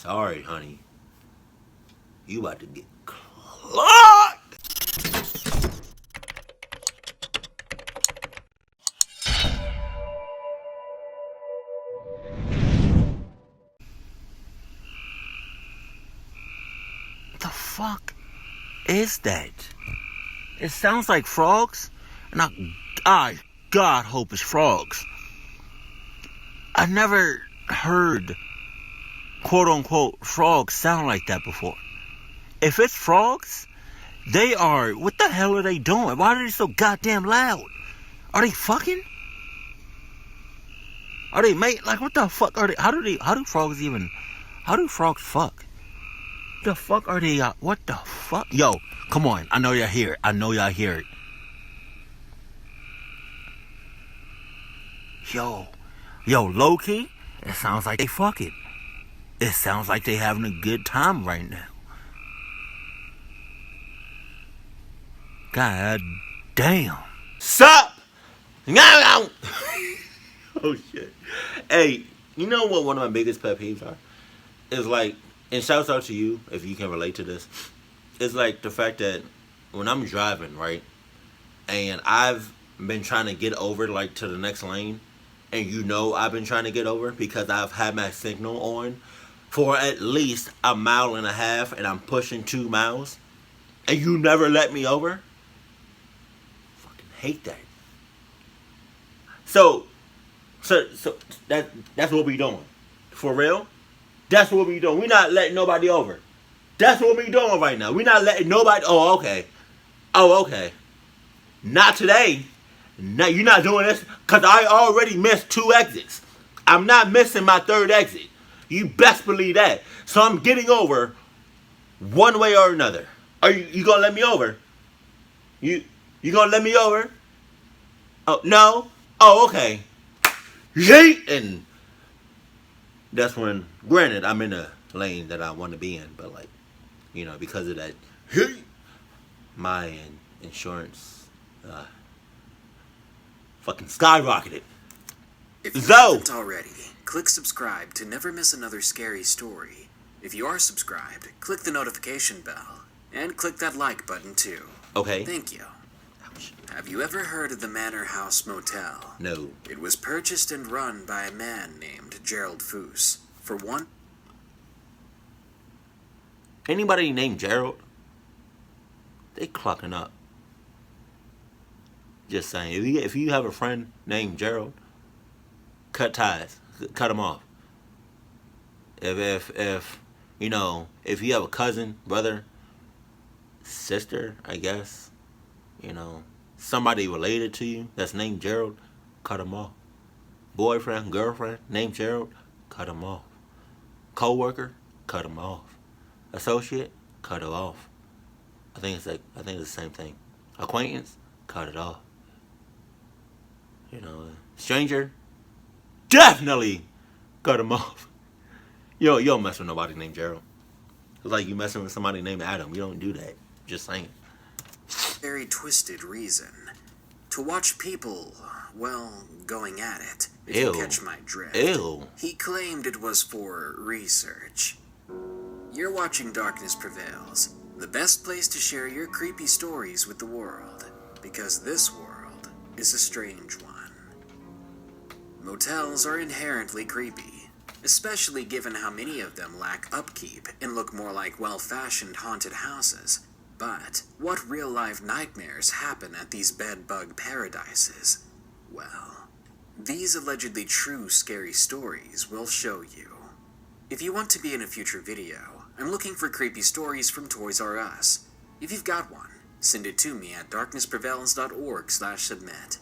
Sorry, honey. You about to get clocked. What the fuck is that? It sounds like frogs, and I God hope it's frogs. I never heard quote unquote frogs sound like that before. If it's frogs, they are, what the hell are they doing? Why are they so goddamn loud? Are they fucking? Are they like what the fuck are they? How do frogs fuck? The fuck are they? What the fuck? Yo, come on. I know y'all hear it. Yo, low key, it sounds like they fucking. It sounds like they having a good time right now. God damn. Sup? Oh shit. Hey, you know what one of my biggest pet peeves are? Is like, and shouts out to you if you can relate to this. It's like the fact that when I'm driving, right, and I've been trying to get over like to the next lane, and I've been trying to get over because I've had my signal on for at least a mile and a half, and I'm pushing 2 miles, and you never let me over. Fucking hate that. So that's what we doing. For real? That's what we doing. We not letting nobody over. That's what we doing right now. We not letting nobody. Oh, okay. Not today. No, you're not doing this because I already missed 2 exits. I'm not missing my 3rd exit. You best believe that. So I'm getting over one way or another. Are you gonna let me over? You gonna let me over? Oh no. Oh okay. Yeet, and that's when, granted, I'm in a lane that I want to be in, but like, because of that, my insurance fucking skyrocketed. If you haven't already, click subscribe to never miss another scary story. If you are subscribed, click the notification bell, and click that like button too. Okay. Thank you. Have you ever heard of the Manor House Motel? No. It was purchased and run by a man named Gerald Foos. For one... Anybody named Gerald? They clocking up. Just saying. If you have a friend named Gerald, cut ties. Cut them off. If you have a cousin, brother, sister, I guess, somebody related to you that's named Gerald, cut them off. Boyfriend, girlfriend named Gerald, cut them off. Co-worker, cut them off. Associate, cut it off. I think it's the same thing. Acquaintance, cut it off. Stranger, definitely cut them off. You don't mess with nobody named Gerald. It's like you messing with somebody named Adam. You don't do that. Just saying. Very twisted reason. To watch people, going at it. If you catch my drift. Ew. He claimed it was for research. You're watching Darkness Prevails, the best place to share your creepy stories with the world, because this world is a strange one. Motels are inherently creepy, especially given how many of them lack upkeep and look more like well-fashioned haunted houses. But what real-life nightmares happen at these bed-bug paradises? Well, these allegedly true scary stories will show you. If you want to be in a future video, I'm looking for creepy stories from Toys R Us. If you've got one, send it to me at darknessprevails.org/submit.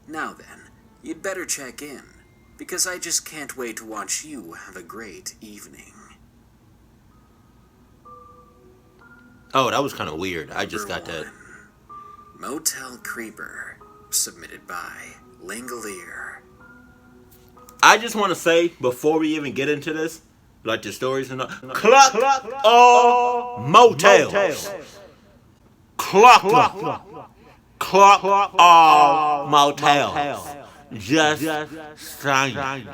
Now then, you'd better check in, because I just can't wait to watch you have a great evening. Oh, that was kind of weird. I just got that. Motel Creeper, submitted by Langolier. I just want to say, before we even get into this, like the stories and cluck all motels. Cluck all motels. Just saying.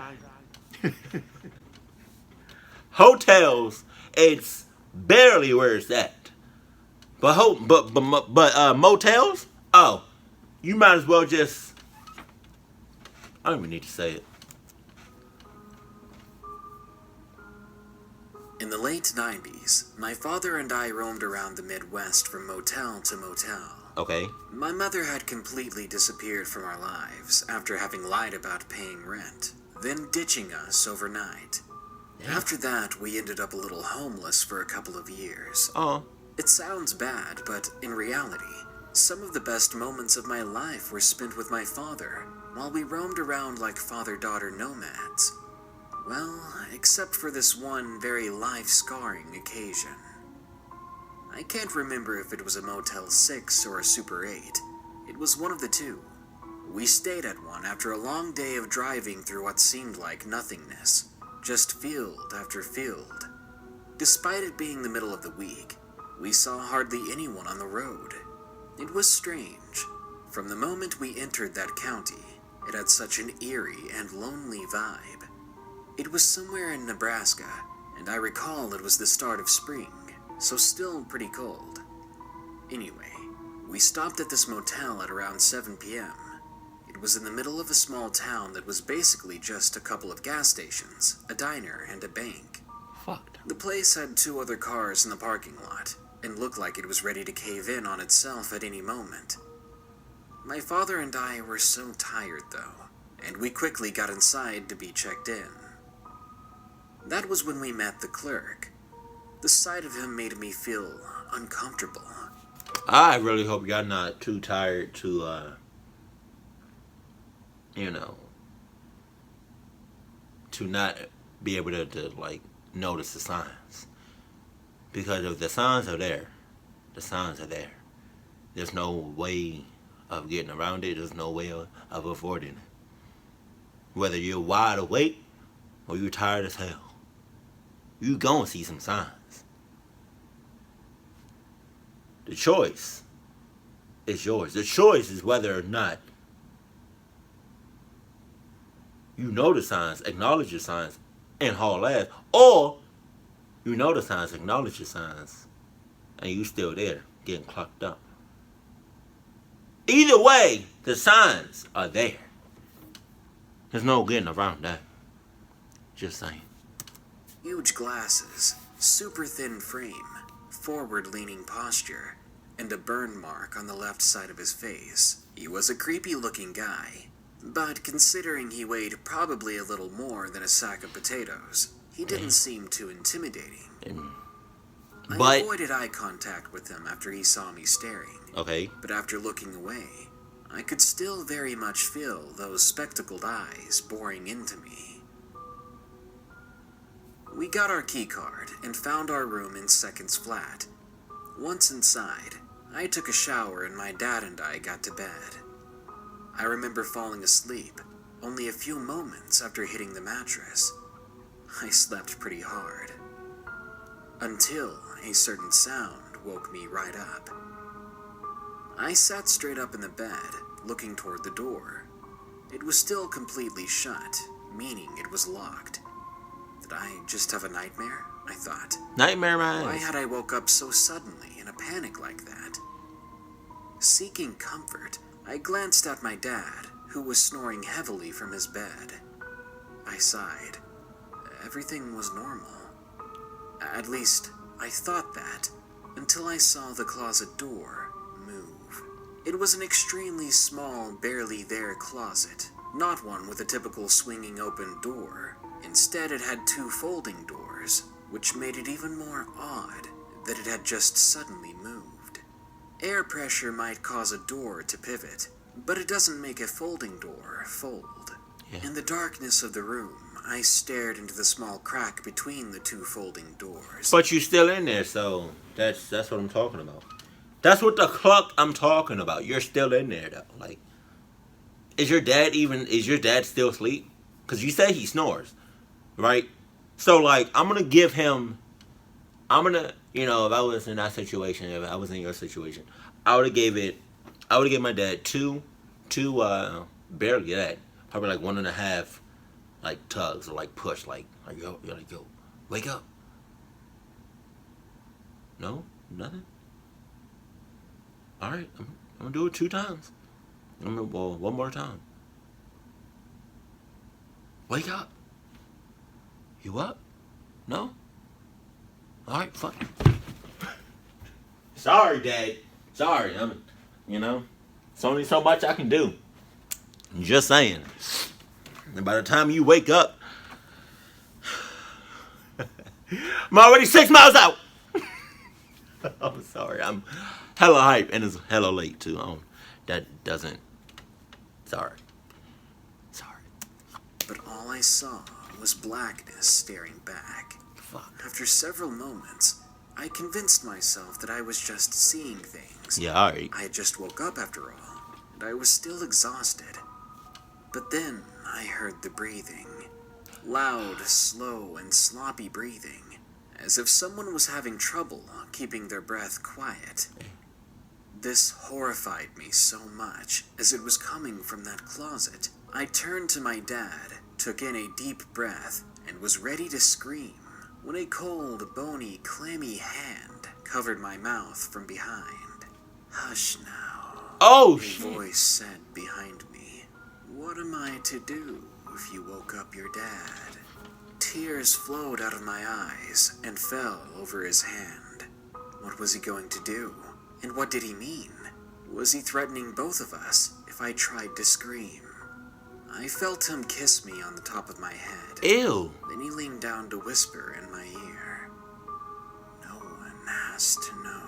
Hotels, it's barely where it's at. But motels, oh, you might as well just. I don't even need to say it. In the late 90s, my father and I roamed around the Midwest from motel to motel. Okay. My mother had completely disappeared from our lives after having lied about paying rent, then ditching us overnight. Yeah. After that, we ended up a little homeless for a couple of years. Oh. It sounds bad, but in reality, some of the best moments of my life were spent with my father, while we roamed around like father-daughter nomads. Well, except for this one very life-scarring occasion. I can't remember if it was a Motel 6 or a Super 8. It was one of the two. We stayed at one after a long day of driving through what seemed like nothingness, just field after field. Despite it being the middle of the week, we saw hardly anyone on the road. It was strange. From the moment we entered that county, it had such an eerie and lonely vibe. It was somewhere in Nebraska, and I recall it was the start of spring, so still pretty cold. Anyway, we stopped at this motel at around 7 p.m. It was in the middle of a small town that was basically just a couple of gas stations, a diner, and a bank. Fucked. The place had 2 other cars in the parking lot, and looked like it was ready to cave in on itself at any moment. My father and I were so tired, though, and we quickly got inside to be checked in. That was when we met the clerk. The sight of him made me feel uncomfortable. I really hope you're not too tired to, to not be able to like, notice the signs. Because if the signs are there, the signs are there. There's no way of getting around it. There's no way of avoiding it. Whether you're wide awake or you're tired as hell, you gonna see some signs. The choice is yours. The choice is whether or not you know the signs, acknowledge the signs, and haul ass, or you know the signs, acknowledge the signs, and you still there, getting clocked up. Either way, the signs are there. There's no getting around that. Just saying. Huge glasses, super thin frame, forward-leaning posture, and a burn mark on the left side of his face. He was a creepy-looking guy, but considering he weighed probably a little more than a sack of potatoes, he didn't seem too intimidating. I avoided eye contact with him after he saw me staring. Okay. But after looking away, I could still very much feel those spectacled eyes boring into me. We got our key card and found our room in Second's flat. Once inside, I took a shower and my dad and I got to bed. I remember falling asleep only a few moments after hitting the mattress. I slept pretty hard. Until a certain sound woke me right up. I sat straight up in the bed, looking toward the door. It was still completely shut, meaning it was locked. Did I just have a nightmare? I thought. Nightmare man. Why had I woke up so suddenly in a panic like that? Seeking comfort, I glanced at my dad, who was snoring heavily from his bed. I sighed. Everything was normal. At least, I thought that, until I saw the closet door move. It was an extremely small, barely there closet, not one with a typical swinging open door. Instead, it had 2 folding doors, which made it even more odd that it had just suddenly moved. Air pressure might cause a door to pivot, but it doesn't make a folding door fold. Yeah. In the darkness of the room, I stared into the small crack between the 2 folding doors. But you're still in there, so that's what I'm talking about. That's what the clock I'm talking about. You're still in there, though. Like, is your dad still asleep? Because you say he snores, right? So, like, if I was in that situation, if I was in your situation, I would have given my dad two, barely that, probably like 1.5, like tugs or like push, like yo, wake up. No? Nothing? Alright, I'm gonna do it 2 times. Well, one more time. Wake up. You up? No? Alright, fuck it. Sorry, Dad. Sorry, it's only so much I can do. I'm just saying. And by the time you wake up, I'm already 6 miles out. I'm sorry. I'm hella hype and it's hella late too. That doesn't. Sorry. But all I saw was blackness staring back. Fuck. After several moments, I convinced myself that I was just seeing things. Yeah, alright. I had just woke up after all, and I was still exhausted. But then I heard the breathing. Loud, slow, and sloppy breathing, as if someone was having trouble keeping their breath quiet. This horrified me so much, as it was coming from that closet. I turned to my dad, took in a deep breath, and was ready to scream, when a cold, bony, clammy hand covered my mouth from behind. Hush now. Oh, a shit. voice said behind me. What am I to do if you woke up your dad? Tears flowed out of my eyes and fell over his hand. What was he going to do? And what did he mean? Was he threatening both of us if I tried to scream? I felt him kiss me on the top of my head. Ew. Then he leaned down to whisper in my ear. No one has to know.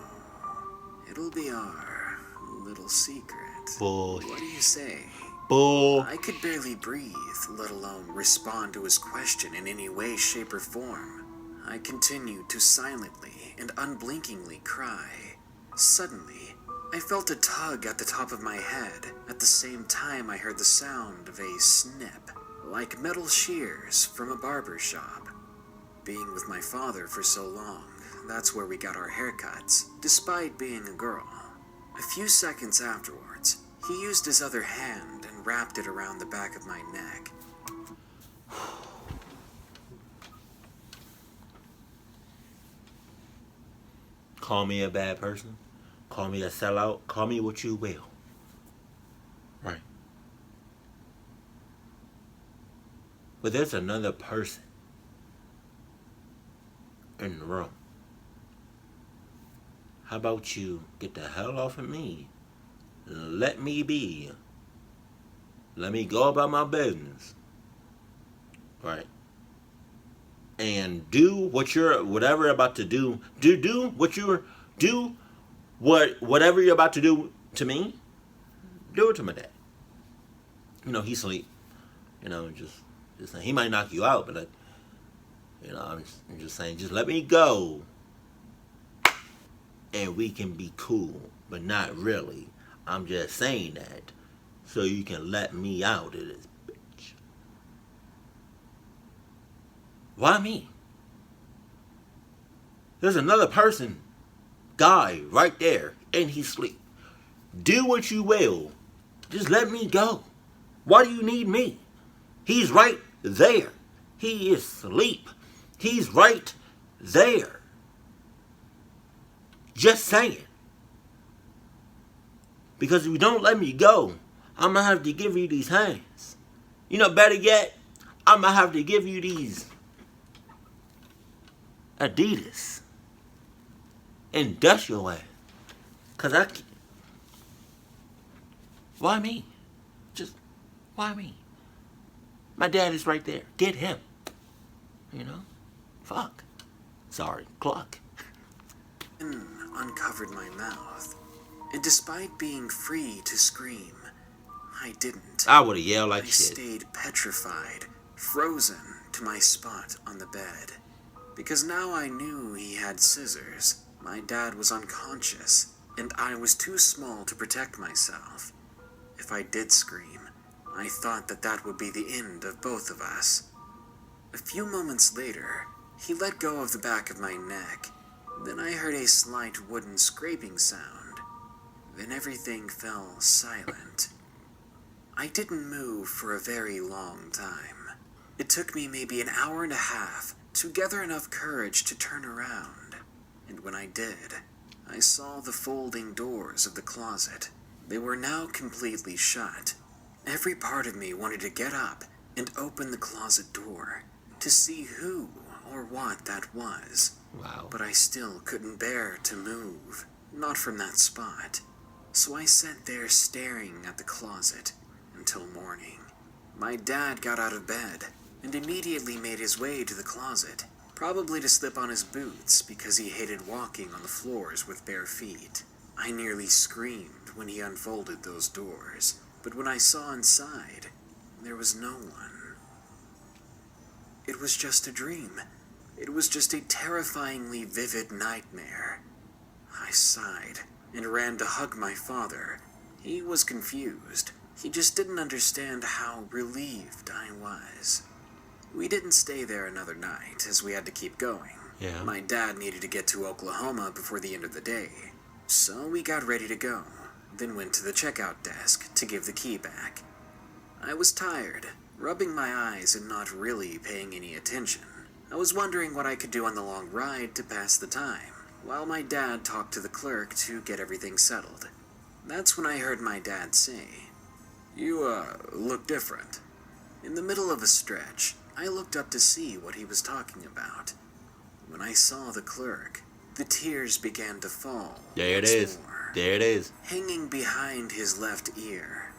It'll be our little secret. Bullshit. What do you say? Bull. I could barely breathe, let alone respond to his question in any way, shape, or form. I continued to silently and unblinkingly cry. Suddenly, I felt a tug at the top of my head. At the same time, I heard the sound of a snip, like metal shears from a barber shop. Being with my father for so long, that's where we got our haircuts, despite being a girl. A few seconds afterwards, he used his other hand and wrapped it around the back of my neck. Call me a bad person. Call me a sellout. Call me what you will. Right. But there's another person in the room. How about you get the hell off of me? Let me be. Let me go about my business. Right. And do whatever you're about to do. Whatever you're about to do to me, do it to my dad. He sleep. Just saying, he might knock you out, but I'm just saying, just let me go, and we can be cool, but not really. I'm just saying that so you can let me out of this bitch. Why me? There's another person, guy, right there, and he sleep. Do what you will. Just let me go. Why do you need me? He's right there. He is asleep. He's right there. Just saying. Because if you don't let me go, I'm going to have to give you these hands. Better yet, I'm going to have to give you these Adidas. And dust your ass. Because I can't. Why me? Just, why me? My dad is right there. Get him. Fuck. Sorry, Cluck. Uncovered my mouth. And despite being free to scream, I didn't. I would have yelled like I shit. stayed petrified, frozen to my spot on the bed. Because now I knew he had scissors. My dad was unconscious, and I was too small to protect myself. If I did scream, I thought that would be the end of both of us. A few moments later, he let go of the back of my neck. Then I heard a slight wooden scraping sound. Then everything fell silent. I didn't move for a very long time. It took me maybe an hour and a half to gather enough courage to turn around. and when I did, I saw the folding doors of the closet. They were now completely shut. Every part of me wanted to get up and open the closet door to see who or what that was. Wow. But I still couldn't bear to move, not from that spot. So I sat there staring at the closet until morning. My dad got out of bed and immediately made his way to the closet, probably to slip on his boots because he hated walking on the floors with bare feet. I nearly screamed when he unfolded those doors, but when I saw inside, there was no one. It was just a dream. It was just a terrifyingly vivid nightmare. I sighed and ran to hug my father. He was confused. He just didn't understand how relieved I was. We didn't stay there another night, as we had to keep going. Yeah. My dad needed to get to Oklahoma before the end of the day. So we got ready to go, then went to the checkout desk to give the key back. I was tired, rubbing my eyes and not really paying any attention. I was wondering what I could do on the long ride to pass the time, while my dad talked to the clerk to get everything settled. That's when I heard my dad say, "You, look different." In the middle of a stretch, I looked up to see what he was talking about. When I saw the clerk, the tears began to fall. There it once is. more. There it is. Hanging behind his left ear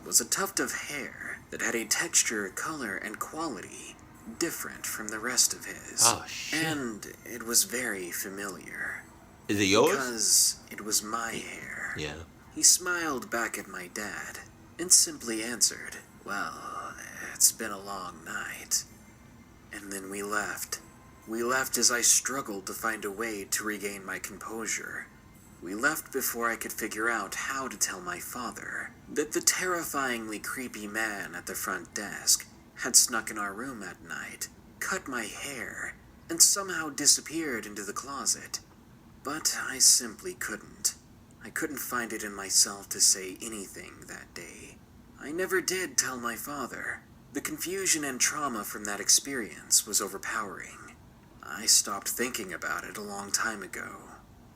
was a tuft of hair that had a texture, color, and quality different from the rest of his. Oh, shit. And it was very familiar. Is it yours? Because it was my hair. Yeah. He smiled back at my dad and simply answered, "Well, it's been a long night." And then we left. We left as I struggled to find a way to regain my composure. We left before I could figure out how to tell my father that the terrifyingly creepy man at the front desk had snuck in our room at night, cut my hair, and somehow disappeared into the closet. But I simply couldn't. I couldn't find it in myself to say anything that day. I never did tell my father. The confusion and trauma from that experience was overpowering. I stopped thinking about it a long time ago.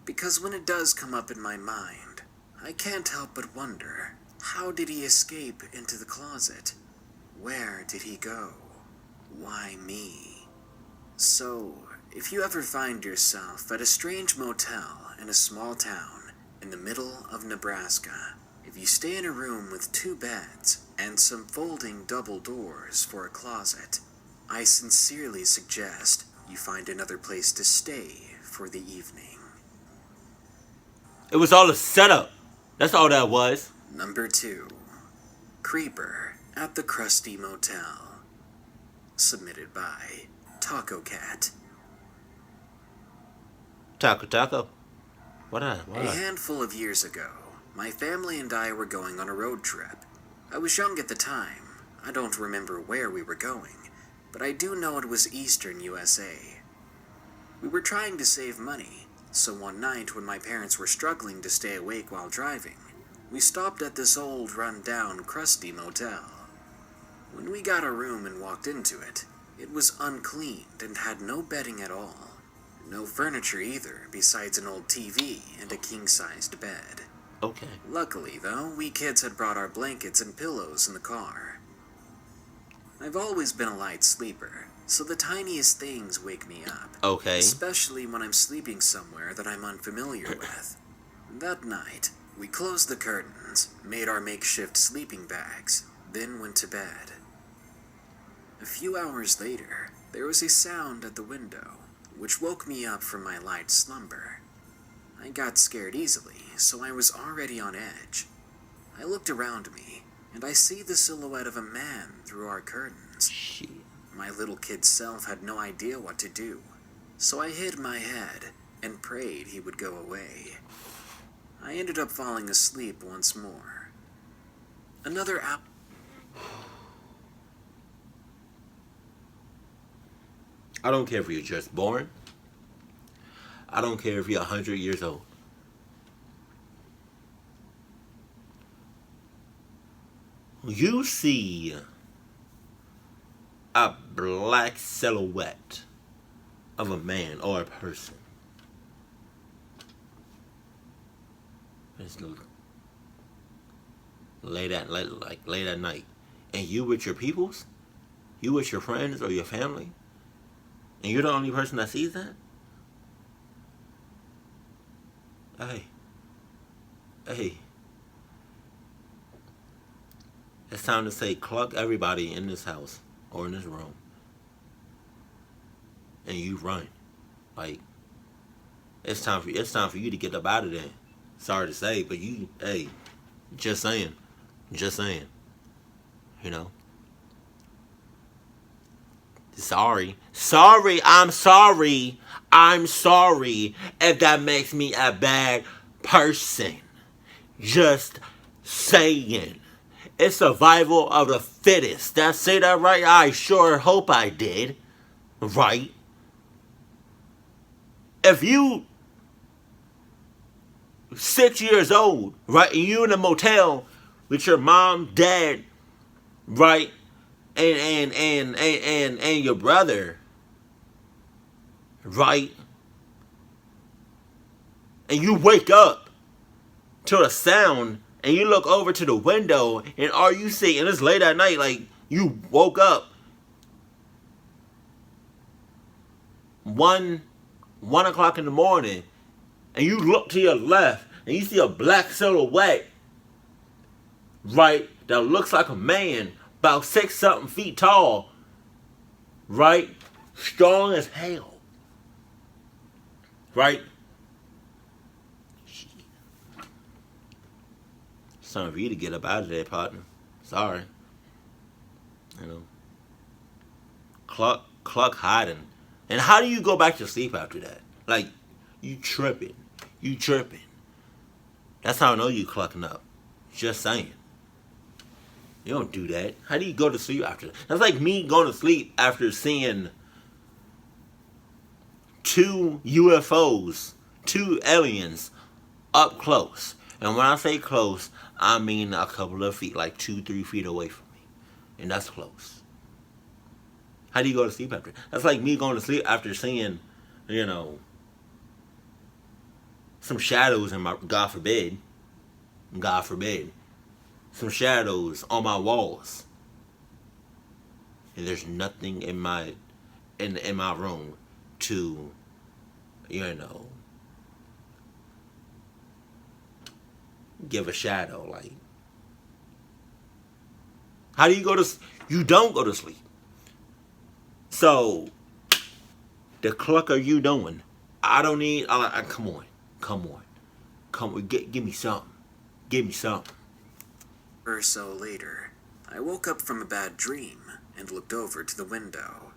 Because when it does come up in my mind, I can't help but wonder, how did he escape into the closet? Where did he go? Why me? So, if you ever find yourself at a strange motel in a small town in the middle of Nebraska, if you stay in a room with 2 beds and some folding double doors for a closet, I sincerely suggest you find another place to stay for the evening. It was all a setup. That's all that was. Number 2. Creeper at the Krusty Motel. Submitted by Taco Cat. Taco. What? A handful of years ago, my family and I were going on a road trip. I was young at the time. I don't remember where we were going, but I do know it was Eastern USA. We were trying to save money, so one night when my parents were struggling to stay awake while driving, we stopped at this old run-down Krusty Motel. When we got a room and walked into it, it was uncleaned and had no bedding at all. No furniture either, besides an old TV and a king-sized bed. Okay. Luckily, though, we kids had brought our blankets and pillows in the car. I've always been a light sleeper, so the tiniest things wake me up. Okay. Especially when I'm sleeping somewhere that I'm unfamiliar with. That night, we closed the curtains, made our makeshift sleeping bags, then went to bed. A few hours later, there was a sound at the window, which woke me up from my light slumber. I got scared easily, so I was already on edge. I looked around me, and I see the silhouette of a man through our curtains. Shit. My little kid self had no idea what to do, so I hid my head and prayed he would go away. I ended up falling asleep once more. Another hour. I don't care if you're just born. I don't care if you're 100 years old. You see a black silhouette of a man or a person It's late at night, and you with your peoples, you with your friends or your family, and you're the only person that sees that. Hey, hey, it's time to say, cluck everybody in this house or in this room, and you run. Like, it's time for you to get up out of there. Sorry to say, but hey, just saying, just saying, you know. Sorry, I'm sorry if that makes me a bad person. Just saying. It's survival of the fittest. Did I say that right? I sure hope I did. Right? If you 6 years old, right, and you in a motel with your mom, dad, right, and your brother, right, and you wake up to a sound and you look over to the window and all you see, and it's late at night, like you woke up 1 o'clock in the morning, and you look to your left and you see a black silhouette, right, that looks like a man about 6-something feet tall, right, strong as hell, right. It's time for you to get up out of there, partner. Sorry. You know. Cluck hiding. And how do you go back to sleep after that? Like, you tripping. You tripping. That's how I know you clucking up. Just saying. You don't do that. How do you go to sleep after that? That's like me going to sleep after seeing 2 UFOs, 2 aliens up close. And when I say close, I mean a couple of feet, like 2-3 feet away from me. And that's close. How do you go to sleep after? That's like me going to sleep after seeing, you know, some shadows in my, God forbid, some shadows on my walls. And there's nothing in my room to, you know, give a shadow. Like, how do you go to? You don't go to sleep. So, the cluck are you doing? I don't need. Come on. Give me something. Give me something. Or so later, I woke up from a bad dream and looked over to the window.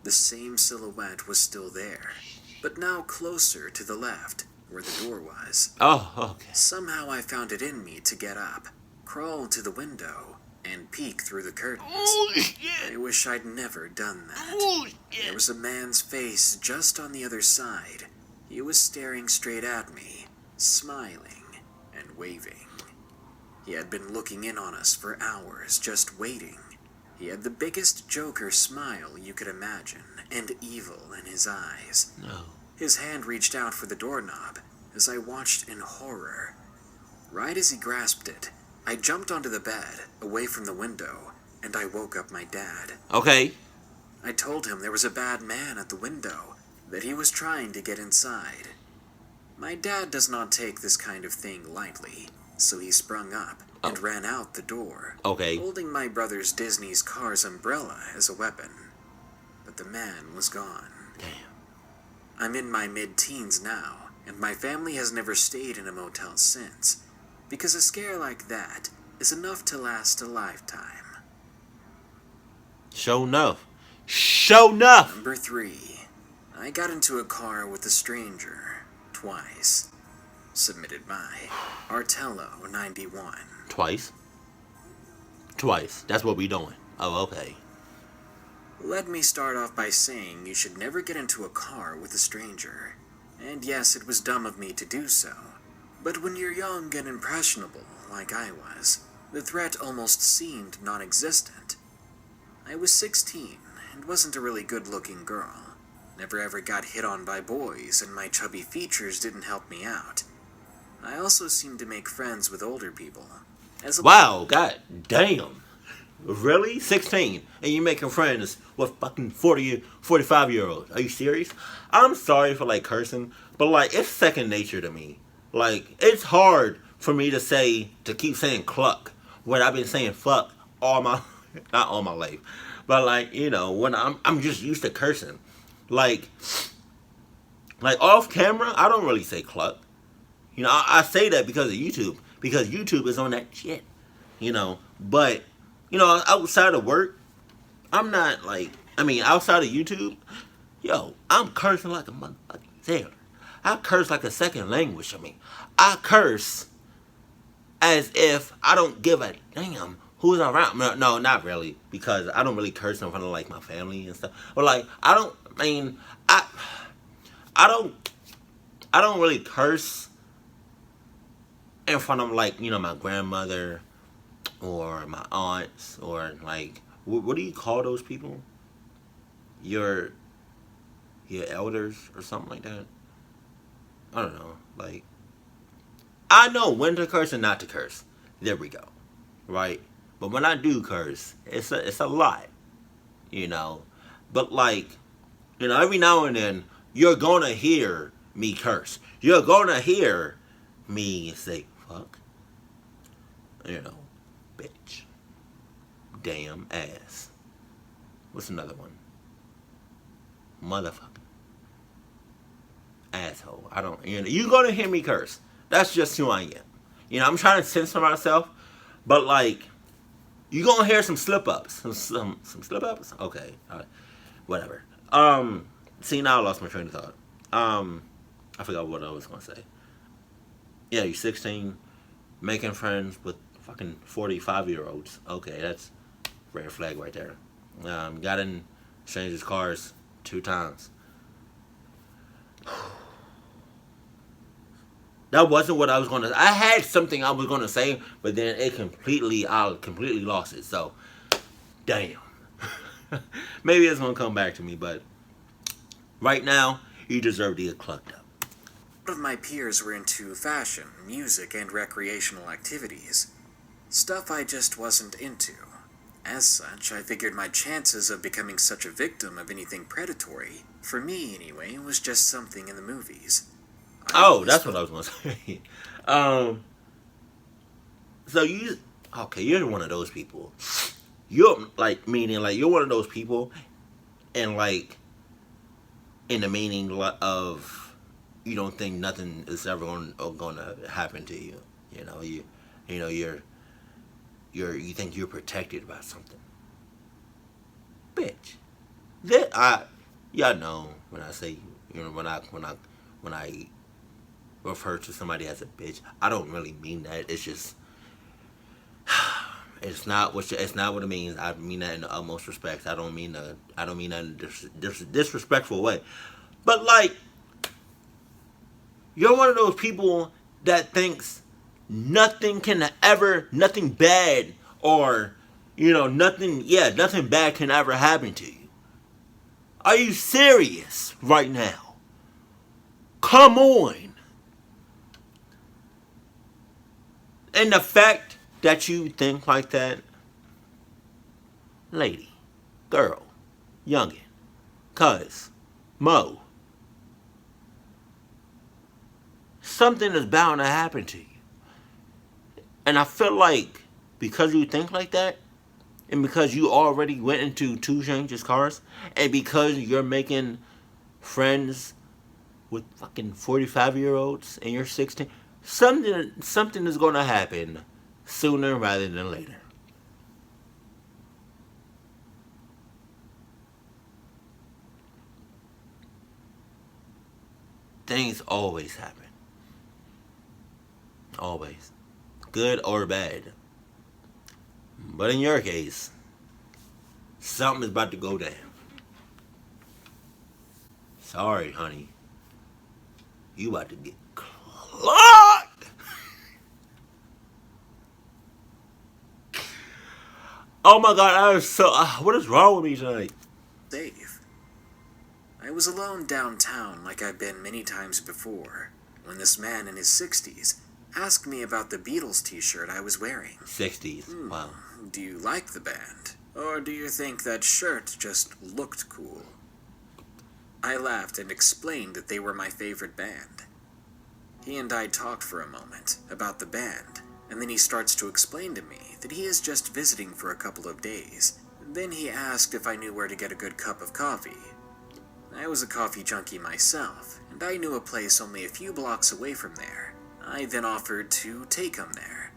The same silhouette was still there, but now closer to the left, where the door was. Oh, okay. Somehow I found it in me to get up, crawl to the window, and peek through the curtains. Oh, shit. I wish I'd never done that. Oh, shit. There was a man's face just on the other side. He was staring straight at me, smiling and waving. He had been looking in on us for hours, just waiting. He had the biggest Joker smile you could imagine, and evil in his eyes. No. His hand reached out for the doorknob as I watched in horror. Right as he grasped it, I jumped onto the bed, away from the window, and I woke up my dad. Okay. I told him there was a bad man at the window, that he was trying to get inside. My dad does not take this kind of thing lightly, so he sprung up and ran out the door, Okay. holding my brother's Disney's car's umbrella as a weapon. But the man was gone. Damn. I'm in my mid-teens now, and my family has never stayed in a motel since, because a scare like that is enough to last a lifetime. Show enough. Show enough. Number 3. I got into a car with a stranger, twice. Submitted by Artello 91. Twice. That's what we doing. Oh, okay. Let me start off by saying you should never get into a car with a stranger. And yes, it was dumb of me to do so. But when you're young and impressionable, like I was, the threat almost seemed non-existent. I was 16 and wasn't a really good-looking girl. Never ever got hit on by boys, and my chubby features didn't help me out. I also seem to make friends with older people. Wow, god damn. Really? 16. And you making friends with fucking 45-year-olds. Are you serious? I'm sorry for like cursing, but like it's second nature to me. Like it's hard for me to keep saying cluck when I've been saying fuck all my not all my life. But like, when I'm just used to cursing. Like off camera, I don't really say cluck. I say that because of YouTube. Because YouTube is on that shit. But outside of work, I'm not like, outside of YouTube, I'm cursing like a motherfucking sailor. I curse like a second language. I curse as if I don't give a damn who's around. No, not really, because I don't really curse in front of like my family and stuff. But like, I don't really curse in front of like my grandmother or my aunts or like what do you call those people? Your elders or something like that. I don't know. Like I know when to curse and not to curse. There we go. Right? But when I do curse, it's a lot. But like, every now and then you're gonna hear me curse. You're gonna hear me say fuck. Bitch. Damn ass. What's another one? Motherfucker. Asshole. I don't. You're gonna hear me curse. That's just who I am. I'm trying to censor myself, but like, you're gonna hear some slip ups. Some slip ups. Okay. All right. Whatever. See, now I lost my train of thought. I forgot what I was gonna say. Yeah, you're 16, making friends with fucking 45-year-olds. Okay, that's red flag right there. Got in strangers' cars 2 times. That wasn't what I was gonna. I had something I was gonna say, but then I completely lost it. So, damn. Maybe it's gonna come back to me, but right now you deserve to get clucked up. A lot of my peers were into fashion, music, and recreational activities. Stuff I just wasn't into. As such, I figured my chances of becoming such a victim of anything predatory, for me anyway, was just something in the movies. That's what I was gonna say. So you're one of those people. You're like, meaning like you're one of those people, and like in the meaning of you don't think nothing is ever gonna happen to you. You think you're protected by something. Bitch. Y'all know when I say when I refer to somebody as a bitch, I don't really mean that. It's just it's not what it means. I mean that in the utmost respect. I don't mean that in a disrespectful way. But like, you're one of those people that thinks nothing bad or nothing bad can ever happen to you. Are you serious right now? Come on. And the fact that you think like that, lady, girl, youngin', cuz, mo, something is bound to happen to you. And I feel like because you think like that, and because you already went into 2 strangers' cars, and because you're making friends with fucking 45-year-olds and you're 16, something is going to happen sooner rather than later. Things always happen. Always. Good or bad. But in your case, something is about to go down. Sorry, honey. You about to get clocked. Oh my god, I was so... what is wrong with me tonight? Safe. I was alone downtown like I've been many times before, when this man in his 60s asked me about the Beatles t-shirt I was wearing. 60s. Wow. Do you like the band? Or do you think that shirt just looked cool? I laughed and explained that they were my favorite band. He and I talked for a moment about the band, and then he starts to explain to me that he is just visiting for a couple of days. Then he asked if I knew where to get a good cup of coffee. I was a coffee junkie myself, and I knew a place only a few blocks away from there. I then offered to take him there.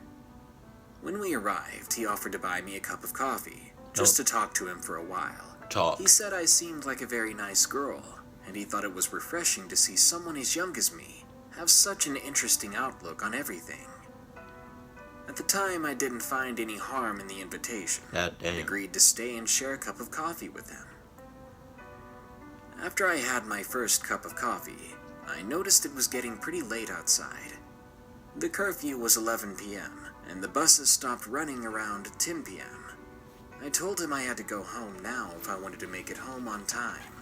When we arrived, he offered to buy me a cup of coffee, just to talk to him for a while. Talk. He said I seemed like a very nice girl, and he thought it was refreshing to see someone as young as me have such an interesting outlook on everything. At the time, I didn't find any harm in the invitation. God damn. I agreed to stay and share a cup of coffee with him. After I had my first cup of coffee, I noticed it was getting pretty late outside. The curfew was 11 p.m., and the buses stopped running around 10 p.m. I told him I had to go home now if I wanted to make it home on time.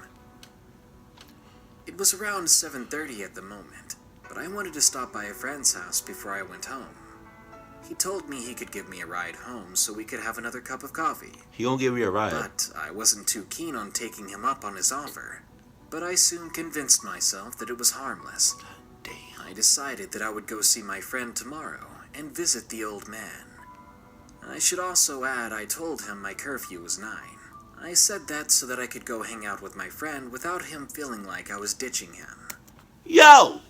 It was around 7:30 at the moment, but I wanted to stop by a friend's house before I went home. He told me he could give me a ride home so we could have another cup of coffee. He gonna give you a ride. But I wasn't too keen on taking him up on his offer. But I soon convinced myself that it was harmless. Damn. I decided that I would go see my friend tomorrow and visit the old man. I should also add I told him my curfew was 9. I said that so that I could go hang out with my friend without him feeling like I was ditching him. Yo!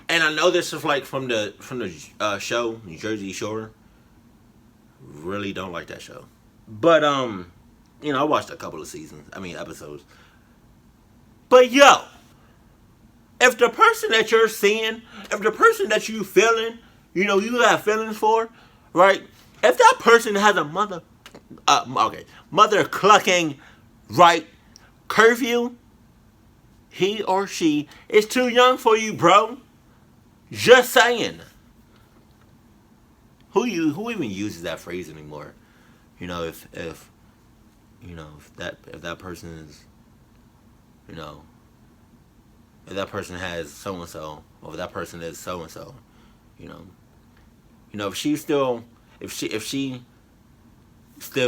And I know this is like from the show, Jersey Shore. Really don't like that show. But, I watched a couple of episodes. But yo, if the person that you're seeing, if the person that you feeling, you have feelings for, right? If that person has a mother clucking, right, curfew, he or she is too young for you, bro. Just saying. Who even uses that phrase anymore? If that person is, if that person has so and so, or if that person is so and so, if she still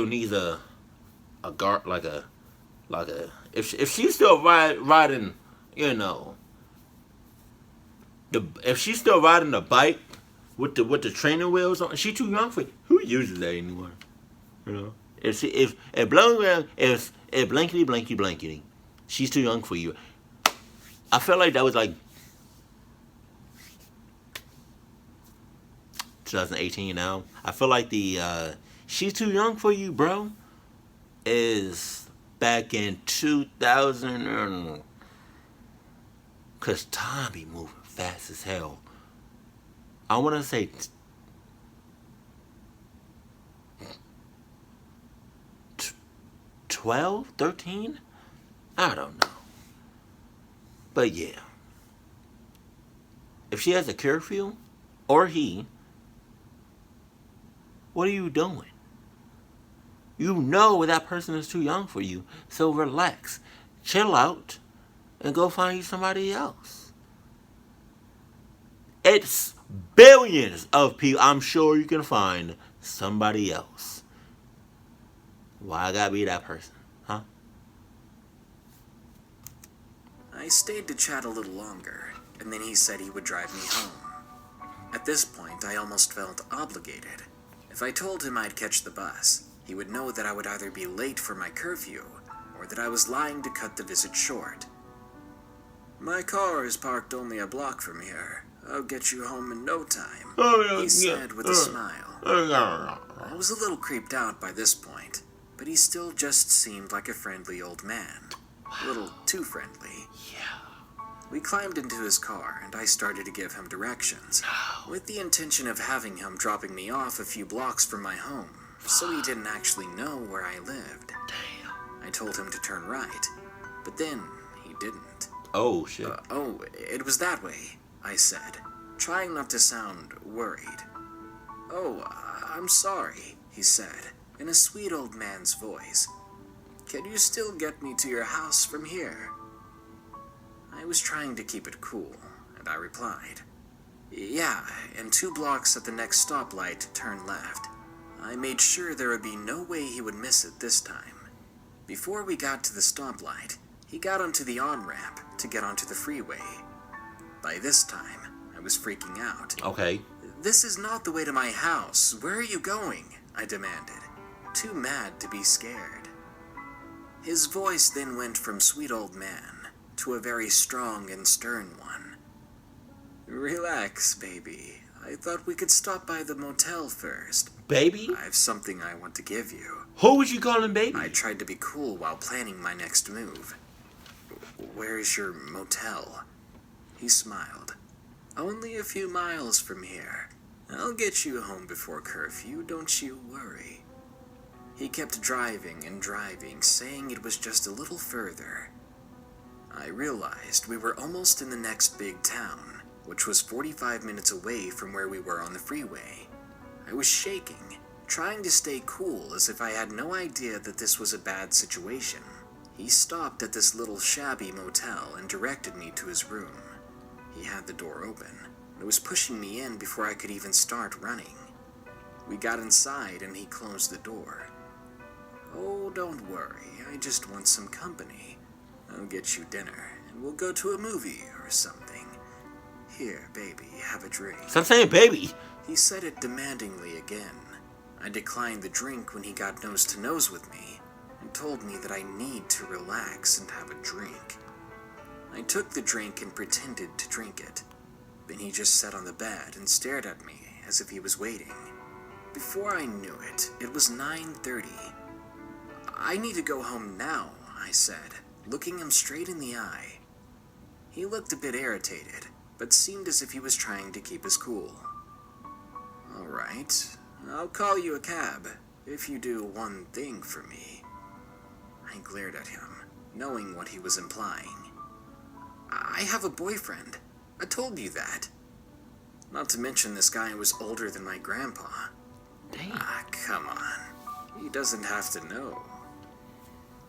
needs a guard, if she's still riding, if she's still riding the bike with the training wheels on, she too young for it. Who uses that anymore? If blankety, she's too young for you. I felt like that was like 2018 now. I feel like the she's too young for you, bro, is back in 2000. Cause time be moving fast as hell. I want to say 12, 13? I don't know. But yeah. If she has a curfew, or he, what are you doing? You know that person is too young for you, so relax. Chill out, and go find you somebody else. It's billions of people. I'm sure you can find somebody else. Why I gotta be that person, huh? I stayed to chat a little longer, and then he said he would drive me home. At this point, I almost felt obligated. If I told him I'd catch the bus, he would know that I would either be late for my curfew, or that I was lying to cut the visit short. My car is parked only a block from here. I'll get you home in no time, he said with a smile. I was a little creeped out by this point, but he still just seemed like a friendly old man. A little too friendly. Yeah. We climbed into his car, and I started to give him directions, with the intention of having him dropping me off a few blocks from my home, so he didn't actually know where I lived. Damn. I told him to turn right, but then he didn't. Oh, shit. It was that way, I said, trying not to sound worried. Oh, I'm sorry, he said, in a sweet old man's voice. Can you still get me to your house from here? I was trying to keep it cool, and I replied, Yeah, and 2 blocks at the next stoplight, turn left. I made sure there would be no way he would miss it this time. Before we got to the stoplight, he got onto the on-ramp to get onto the freeway. By this time, I was freaking out. Okay. "This is not the way to my house. Where are you going?" I demanded, too mad to be scared. His voice then went from sweet old man to a very strong and stern one. "Relax, baby. I thought we could stop by the motel first. Baby? I have something I want to give you." Who was you calling baby? I tried to be cool while planning my next move. "Where is your motel?" He smiled. "Only a few miles from here. I'll get you home before curfew, don't you worry." He kept driving and driving, saying it was just a little further. I realized we were almost in the next big town, which was 45 minutes away from where we were on the freeway. I was shaking, trying to stay cool as if I had no idea that this was a bad situation. He stopped at this little shabby motel and directed me to his room. He had the door open and was pushing me in before I could even start running. We got inside and he closed the door. "Oh, don't worry, I just want some company. I'll get you dinner and we'll go to a movie or something. Here, baby, have a drink." Stop saying baby. He said it demandingly again. I declined the drink when he got nose to nose with me and told me that I need to relax and have a drink. I took the drink and pretended to drink it. Then he just sat on the bed and stared at me as if he was waiting. Before I knew it, it was 9:30. "I need to go home now," I said, looking him straight in the eye. He looked a bit irritated, but seemed as if he was trying to keep his cool. "All right, I'll call you a cab if you do one thing for me." I glared at him, knowing what he was implying. "I have a boyfriend. I told you that. Not to mention this guy was older than my grandpa." Damn. "Ah, come on. He doesn't have to know."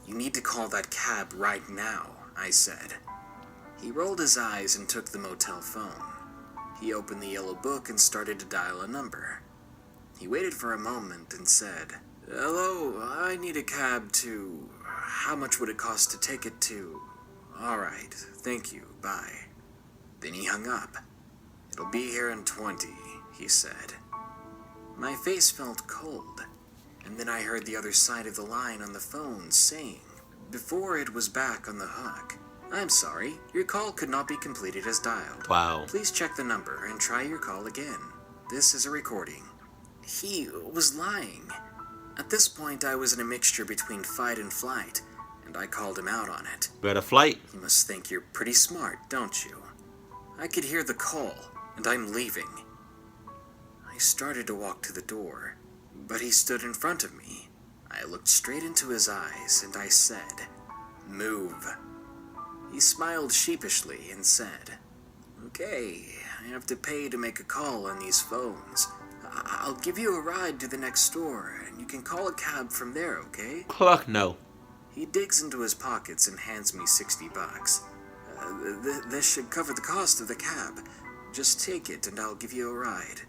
"You need to call that cab right now," I said. He rolled his eyes and took the motel phone. He opened the yellow book and started to dial a number. He waited for a moment and said, "Hello, I need a cab to... How much would it cost to take it to... All right, thank you, bye." Then he hung up. "It'll be here in 20, he said. My face felt cold, and then I heard the other side of the line on the phone saying, before it was back on the hook, "I'm sorry, your call could not be completed as dialed. Wow. Please check the number and try your call again. This is a recording." He was lying. At this point, I was in a mixture between fight and flight, and I called him out on it. Better flight. "You must think you're pretty smart, don't you?" I could hear the call, and I'm leaving. I started to walk to the door, but he stood in front of me. I looked straight into his eyes, and I said, "Move." He smiled sheepishly and said, "Okay, I have to pay to make a call on these phones. I'll give you a ride to the next store, and you can call a cab from there, okay?" Cluck no. He digs into his pockets and hands me $60. This should cover the cost of the cab. Just take it and I'll give you a ride."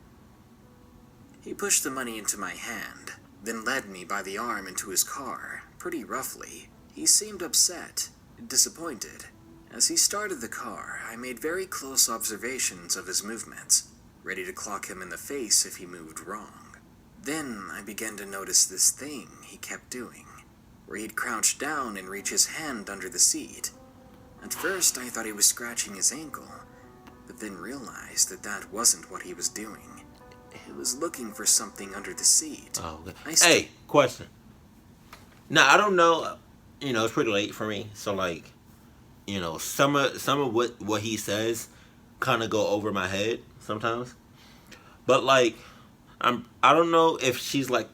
He pushed the money into my hand, then led me by the arm into his car, pretty roughly. He seemed upset, disappointed. As he started the car, I made very close observations of his movements, ready to clock him in the face if he moved wrong. Then I began to notice this thing he kept doing, where he'd crouch down and reach his hand under the seat. At first, I thought he was scratching his ankle, but then realized that that wasn't what he was doing. He was looking for something under the seat. Oh, okay. Hey, question. Now, I don't know, it's pretty late for me, so, like, some of what he says kind of go over my head sometimes. But, like, I don't know if she's, like,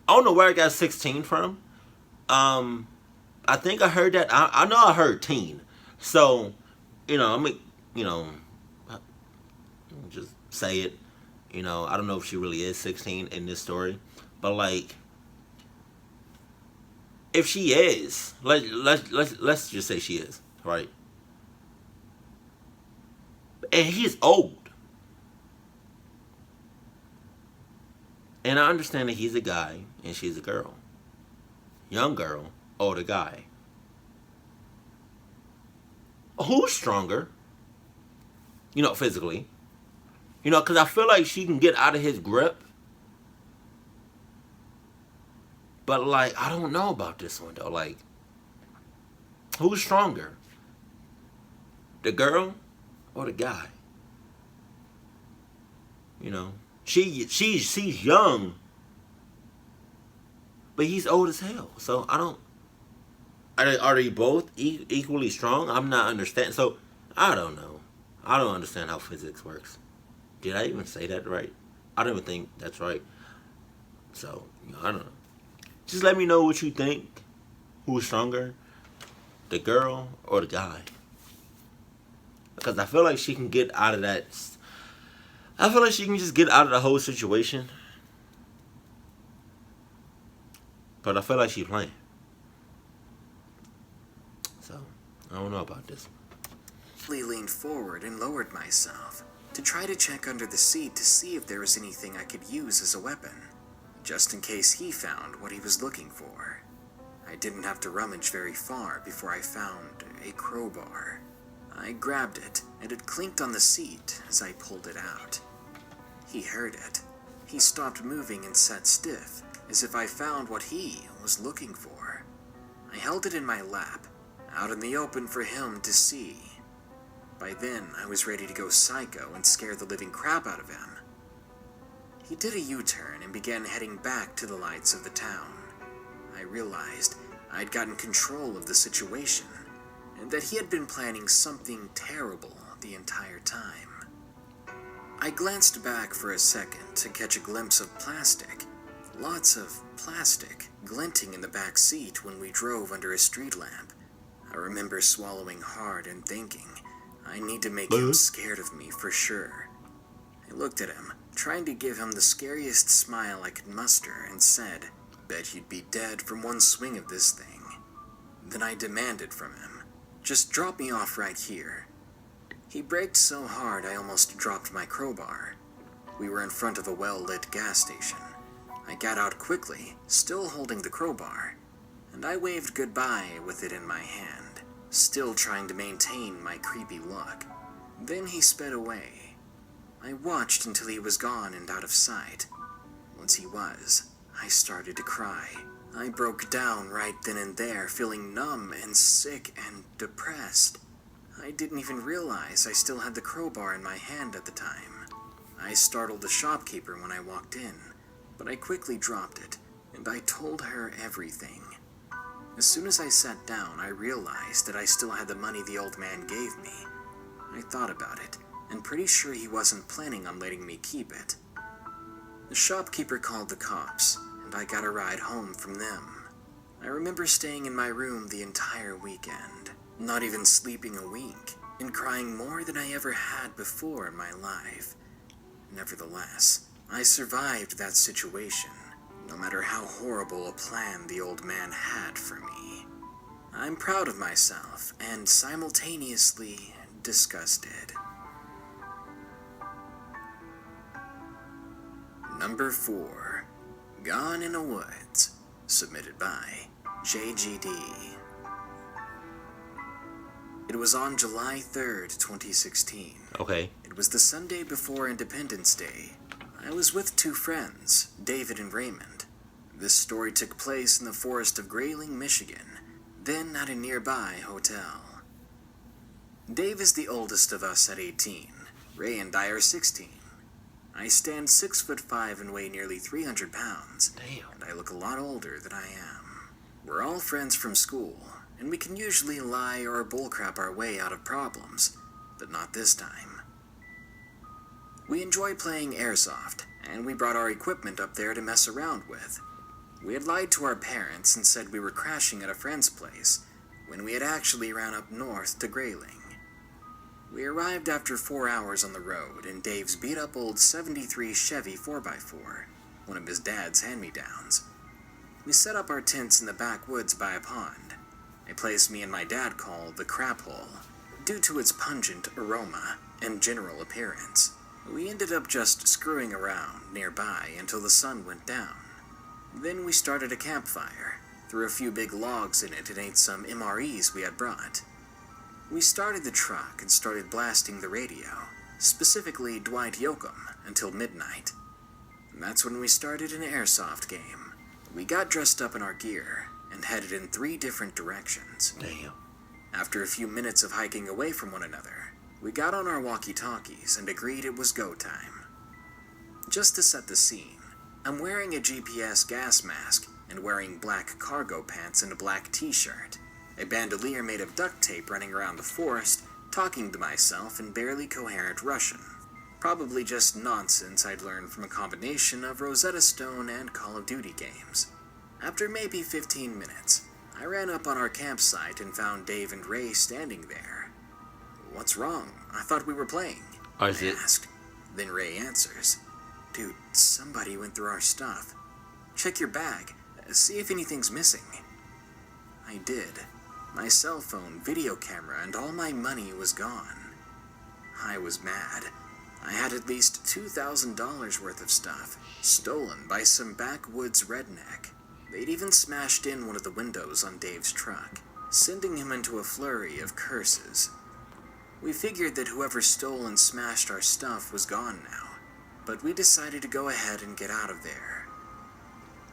I don't know where I got 16 from. I think I heard that. I know I heard teen. So, I'm just say it. I don't know if she really is 16 in this story, but like, if she is, let's just say she is, right? And he's old. And I understand that he's a guy and she's a girl. Young girl, older guy. Who's stronger? Physically. Because I feel like she can get out of his grip. But, like, I don't know about this one, though. Like, who's stronger? The girl or the guy? She's young. But he's old as hell. So, I don't... Are they both equally strong? I'm not understanding. So, I don't know. I don't understand how physics works. Did I even say that right? I don't even think that's right. So, I don't know. Just let me know what you think. Who's stronger? The girl or the guy? Because I feel like she can get out of that. I feel like she can just get out of the whole situation. But I feel like she's playing. So, I don't know about this. I leaned forward and lowered myself to try to check under the seat to see if there was anything I could use as a weapon, just in case he found what he was looking for. I didn't have to rummage very far before I found a crowbar. I grabbed it, and it clinked on the seat as I pulled it out. He heard it. He stopped moving and sat stiff, as if I found what he was looking for. I held it in my lap, out in the open for him to see. By then, I was ready to go psycho and scare the living crap out of him. He did a U-turn and began heading back to the lights of the town. I realized I'd gotten control of the situation, and that he had been planning something terrible the entire time. I glanced back for a second to catch a glimpse of plastic, lots of plastic, glinting in the back seat when we drove under a street lamp. I remember swallowing hard and thinking, I need to make him scared of me for sure. I looked at him, trying to give him the scariest smile I could muster, and said, bet you'd be dead from one swing of this thing. Then I demanded from him, just drop me off right here. He braked so hard I almost dropped my crowbar. We were in front of a well-lit gas station. I got out quickly, still holding the crowbar, and I waved goodbye with it in my hand, still trying to maintain my creepy look. Then he sped away. I watched until he was gone and out of sight. Once he was, I started to cry. I broke down right then and there, feeling numb and sick and depressed. I didn't even realize I still had the crowbar in my hand at the time. I startled the shopkeeper when I walked in, but I quickly dropped it, and I told her everything. As soon as I sat down, I realized that I still had the money the old man gave me. I thought about it, and pretty sure he wasn't planning on letting me keep it. The shopkeeper called the cops, and I got a ride home from them. I remember staying in my room the entire weekend, not even sleeping a wink, and crying more than I ever had before in my life. Nevertheless, I survived that situation, no matter how horrible a plan the old man had for me. I'm proud of myself and simultaneously disgusted. Number 4. Gone in the Woods, submitted by JGD. It was on July 3rd, 2016. Okay. It was the Sunday before Independence Day. I was with 2 friends, David and Raymond. This story took place in the forest of Grayling, Michigan, then at a nearby hotel. Dave is the oldest of us at 18. Ray and I are 16. I stand 6'5" and weigh nearly 300 pounds. Damn. And I look a lot older than I am. We're all friends from school, and we can usually lie or bullcrap our way out of problems, but not this time. We enjoy playing airsoft, and we brought our equipment up there to mess around with. We had lied to our parents and said we were crashing at a friend's place, when we had actually ran up north to Grayling. We arrived after 4 hours on the road in Dave's beat-up old 73 Chevy 4x4, one of his dad's hand-me-downs. We set up our tents in the backwoods by a pond, a place me and my dad call the crap hole, due to its pungent aroma and general appearance. We ended up just screwing around nearby until the sun went down. Then we started a campfire, threw a few big logs in it and ate some MREs we had brought. We started the truck and started blasting the radio, specifically Dwight Yoakam, until midnight. And that's when we started an airsoft game. We got dressed up in our gear and headed in 3 different directions. Damn. After a few minutes of hiking away from one another, we got on our walkie-talkies and agreed it was go time. Just to set the scene, I'm wearing a GPS gas mask and wearing black cargo pants and a black t-shirt, a bandolier made of duct tape running around the forest, talking to myself in barely coherent Russian. Probably just nonsense I'd learned from a combination of Rosetta Stone and Call of Duty games. After maybe 15 minutes, I ran up on our campsite and found Dave and Ray standing there. "What's wrong? I thought we were playing," I asked. Then Ray answers, "Dude, somebody went through our stuff. Check your bag. See if anything's missing." I did. My cell phone, video camera, and all my money was gone. I was mad. I had at least $2,000 worth of stuff, stolen by some backwoods redneck. They'd even smashed in one of the windows on Dave's truck, sending him into a flurry of curses. We figured that whoever stole and smashed our stuff was gone now, but we decided to go ahead and get out of there.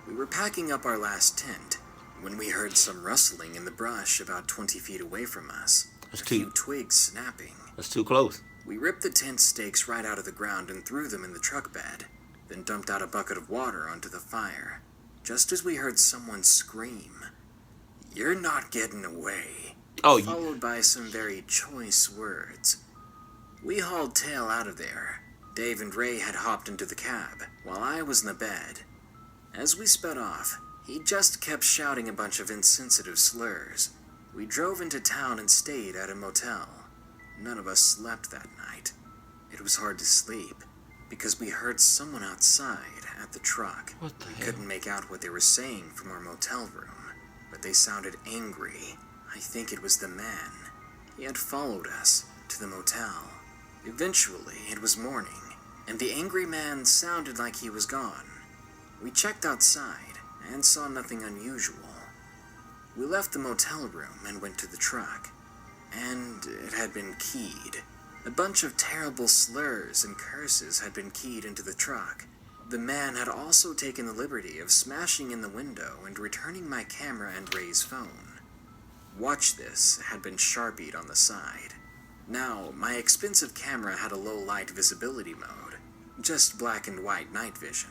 We were packing up our last tent when we heard some rustling in the brush about 20 feet away from us. A few twigs snapping. That's too close. We ripped the tent stakes right out of the ground and threw them in the truck bed, then dumped out a bucket of water onto the fire, just as we heard someone scream, "You're not getting away," followed by some very choice words. We hauled tail out of there. Dave and Ray had hopped into the cab, while I was in the bed. As we sped off, he just kept shouting a bunch of insensitive slurs. We drove into town and stayed at a motel. None of us slept that night. It was hard to sleep, because we heard someone outside at the truck. What the hell? We couldn't make out what they were saying from our motel room, but they sounded angry. I think it was the man. He had followed us to the motel. Eventually, it was morning, and the angry man sounded like he was gone. We checked outside and saw nothing unusual. We left the motel room and went to the truck, and it had been keyed. A bunch of terrible slurs and curses had been keyed into the truck. The man had also taken the liberty of smashing in the window and returning my camera and Ray's phone. "Watch this" had been sharpied on the side. Now, my expensive camera had a low-light visibility mode, just black and white night vision.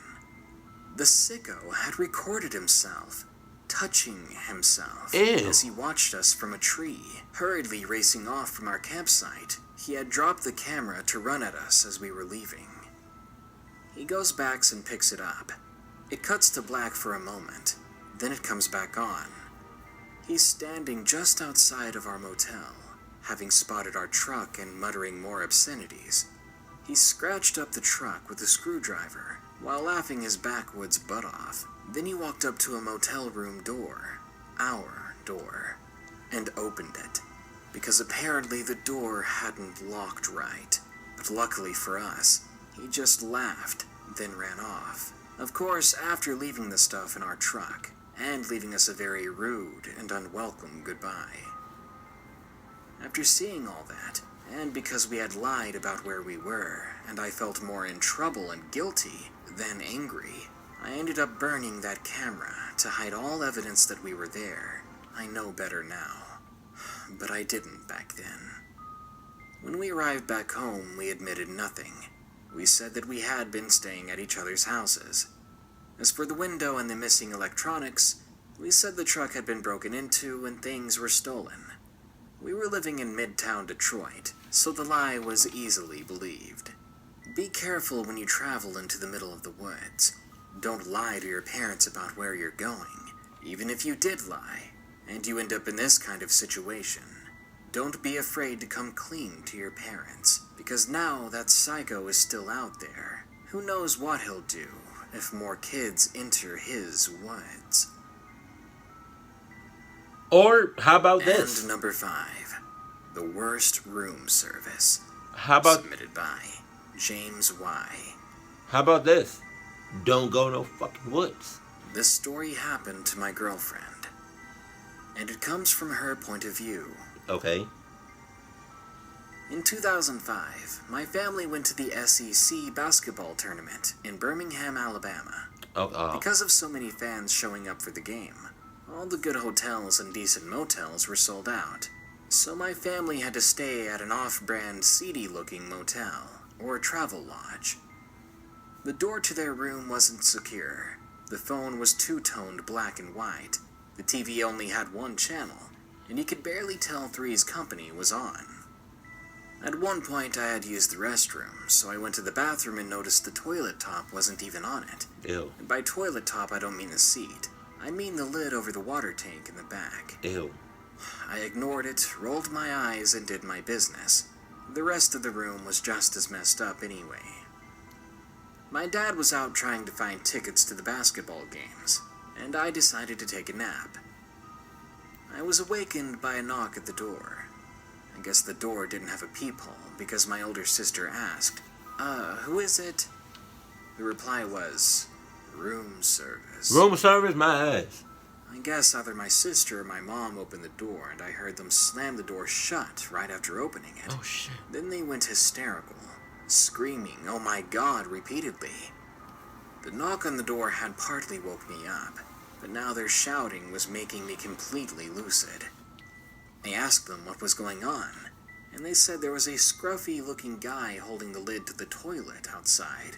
The sicko had recorded himself, touching himself, as he watched us from a tree, hurriedly racing off from our campsite. He had dropped the camera to run at us as we were leaving. He goes back and picks it up. It cuts to black for a moment, then it comes back on. He's standing just outside of our motel, having spotted our truck and muttering more obscenities. He scratched up the truck with a screwdriver, while laughing his backwoods butt off. Then he walked up to a motel room door, our door, and opened it, because apparently the door hadn't locked right. But luckily for us, he just laughed, then ran off. Of course, after leaving the stuff in our truck, and leaving us a very rude and unwelcome goodbye. After seeing all that, and because we had lied about where we were, and I felt more in trouble and guilty than angry, I ended up burning that camera to hide all evidence that we were there. I know better now, but I didn't back then. When we arrived back home, we admitted nothing. We said that we had been staying at each other's houses. As for the window and the missing electronics, we said the truck had been broken into and things were stolen. We were living in Midtown Detroit, so the lie was easily believed. Be careful when you travel into the middle of the woods. Don't lie to your parents about where you're going, even if you did lie, and you end up in this kind of situation. Don't be afraid to come clean to your parents, because now that psycho is still out there. Who knows what he'll do if more kids enter his woods. Or how about this? And number 5, the worst room service. How about submitted by James Y. How about this? Don't go no fucking woods. This story happened to my girlfriend, and it comes from her point of view. Okay. In 2005, my family went to the SEC basketball tournament in Birmingham, Alabama. Because of so many fans showing up for the game, all the good hotels and decent motels were sold out. So my family had to stay at an off-brand, seedy-looking motel, or travel lodge. The door to their room wasn't secure. The phone was two-toned black and white. The TV only had one channel, and you could barely tell Three's Company was on. At one point, I had used the restroom, so I went to the bathroom and noticed the toilet top wasn't even on it. Ew. And by toilet top, I don't mean the seat. I mean the lid over the water tank in the back. Ew. I ignored it, rolled my eyes, and did my business. The rest of the room was just as messed up anyway. My dad was out trying to find tickets to the basketball games, and I decided to take a nap. I was awakened by a knock at the door. I guess the door didn't have a peephole because my older sister asked, who is it? The reply was, room service. Room service, my ass. I guess either my sister or my mom opened the door, and I heard them slam the door shut right after opening it. Oh, shit. Then they went hysterical, screaming, "Oh my God," repeatedly. The knock on the door had partly woke me up, but now their shouting was making me completely lucid. I asked them what was going on, and they said there was a scruffy-looking guy holding the lid to the toilet outside,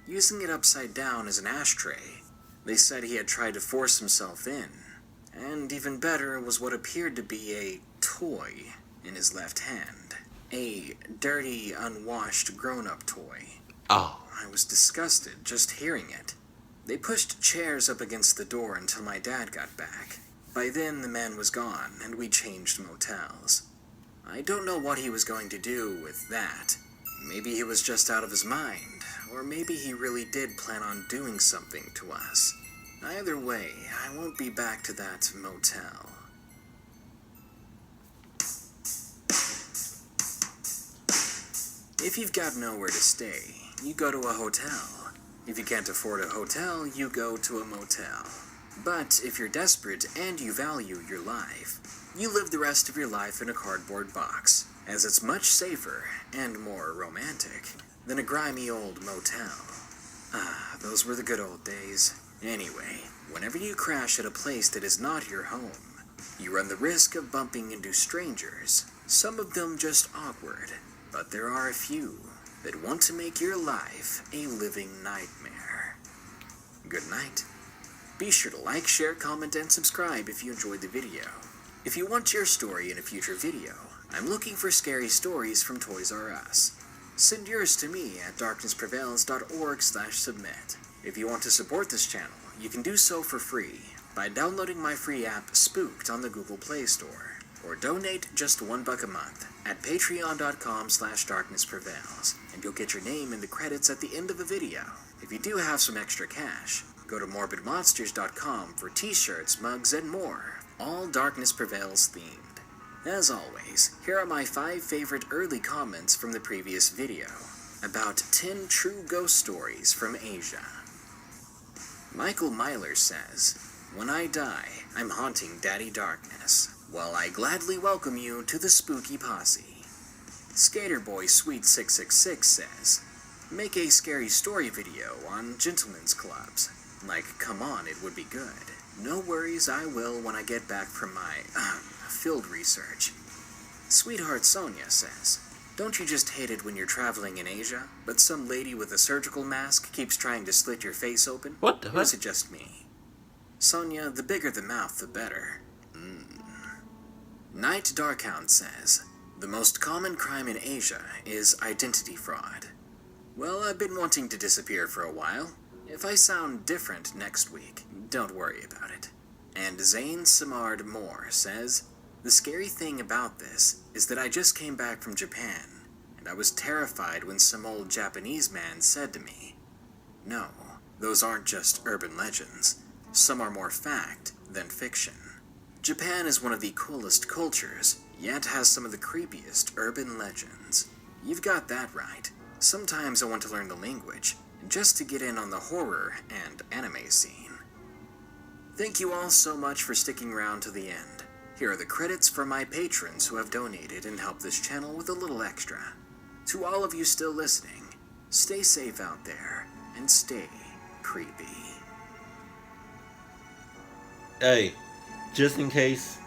using it upside down as an ashtray. They said he had tried to force himself in, and even better was what appeared to be a toy in his left hand. A dirty, unwashed grown-up toy. Oh. I was disgusted just hearing it. They pushed chairs up against the door until my dad got back. By then, the man was gone, and we changed motels. I don't know what he was going to do with that. Maybe he was just out of his mind, or maybe he really did plan on doing something to us. Either way, I won't be back to that motel. If you've got nowhere to stay, you go to a hotel. If you can't afford a hotel, you go to a motel. But if you're desperate and you value your life, you live the rest of your life in a cardboard box, as it's much safer and more romantic than a grimy old motel. Ah, those were the good old days. Anyway, whenever you crash at a place that is not your home, you run the risk of bumping into strangers, some of them just awkward, but there are a few that want to make your life a living nightmare. Good night. Be sure to like, share, comment, and subscribe if you enjoyed the video. If you want your story in a future video, I'm looking for scary stories from Toys R Us. Send yours to me at darknessprevails.org/submit. If you want to support this channel, you can do so for free by downloading my free app Spooked on the Google Play Store, or donate just $1 a month at patreon.com/darknessprevails, and you'll get your name in the credits at the end of the video. If you do have some extra cash, go to morbidmonsters.com for t-shirts, mugs, and more, all Darkness Prevails themed. As always, here are my 5 favorite early comments from the previous video, about 10 true ghost stories from Asia. Michael Myler says, "When I die, I'm haunting Daddy Darkness. Well, I gladly welcome you to the spooky posse." Skaterboy Sweet 666 says, "Make a scary story video on gentlemen's clubs. Like, come on, it would be good. No worries, I will when I get back from my, field research." Sweetheart Sonia says, "Don't you just hate it when you're traveling in Asia, but some lady with a surgical mask keeps trying to slit your face open? What the Or is heck? it just me?" Sonia, the bigger the mouth, the better. Night Darkhound says, "The most common crime in Asia is identity fraud. Well, I've been wanting to disappear for a while. If I sound different next week, don't worry about it." And Zane Samard Moore says, "The scary thing about this is that I just came back from Japan, and I was terrified when some old Japanese man said to me, 'No, those aren't just urban legends. Some are more fact than fiction.' Japan is one of the coolest cultures, yet has some of the creepiest urban legends." You've got that right. Sometimes I want to learn the language, just to get in on the horror and anime scene. Thank you all so much for sticking around to the end. Here are the credits for my patrons who have donated and helped this channel with a little extra. To all of you still listening, stay safe out there and stay creepy. Hey, just in case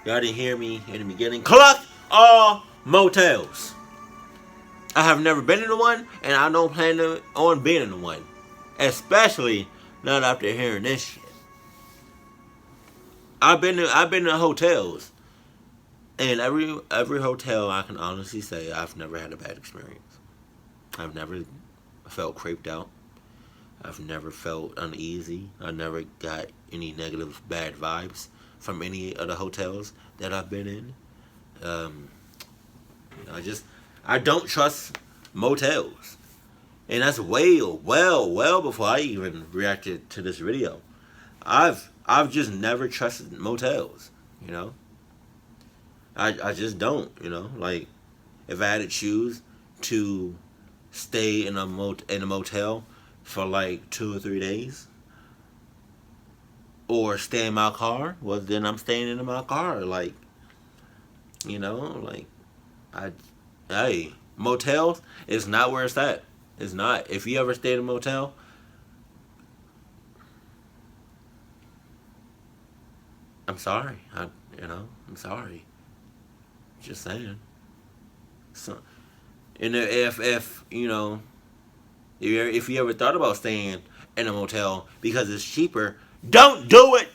y'all didn't hear me in the beginning, collect all motels. I have never been in one, and I don't plan on being in one. Especially not after hearing this shit. I've been to hotels, and every hotel I can honestly say I've never had a bad experience. I've never felt creeped out. I've never felt uneasy. I never got any negative bad vibes from any of the hotels that I've been in. I don't trust motels. And that's well before I even reacted to this video. I've just never trusted motels, you know. I just don't, you know. Like, if I had to choose to stay in a motel for like 2 or 3 days, or stay in my car, well, then I'm staying in my car. Like, you know, like, hey, motels is not where it's at. It's not. If you ever stayed in a motel, I'm sorry. I'm sorry. Just saying. So, and if you know, if you ever thought about staying in a motel because it's cheaper, don't do it.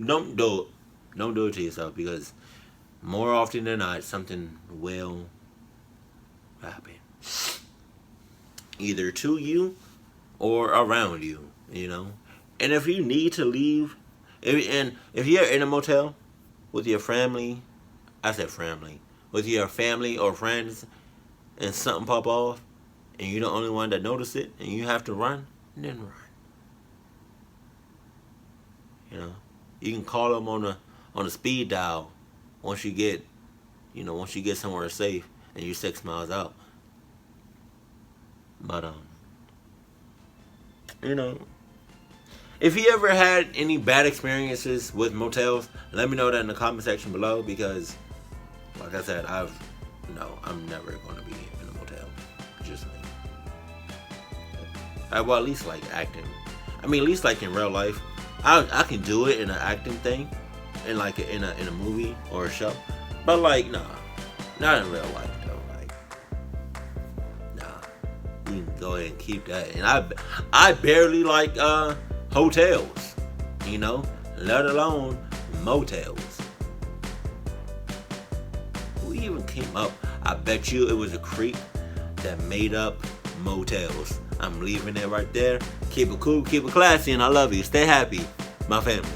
Don't do it. Don't do it to yourself, because more often than not, something will happen. Either to you or around you, you know. And if you need to leave, if you're in a motel with your family, I said family, with your family or friends, and something pop off, and you're the only one that noticed it, and you have to run, then run. You know, you can call them on the speed dial once you get somewhere safe and you're 6 miles out. But you know, if you ever had any bad experiences with motels, let me know that in the comment section below, because, like I said, I'm never going to be in a motel. Just me. Well, at least like acting. I mean, at least like in real life, I can do it in an acting thing, in like in a movie or a show. But like, nah, not in real life though. Like, nah, you can go ahead and keep that. And I barely like hotels, you know, let alone motels. Who even came up? I bet you it was a creep that made up motels. I'm leaving it right there. Keep it cool, keep it classy, and I love you. Stay happy, my family.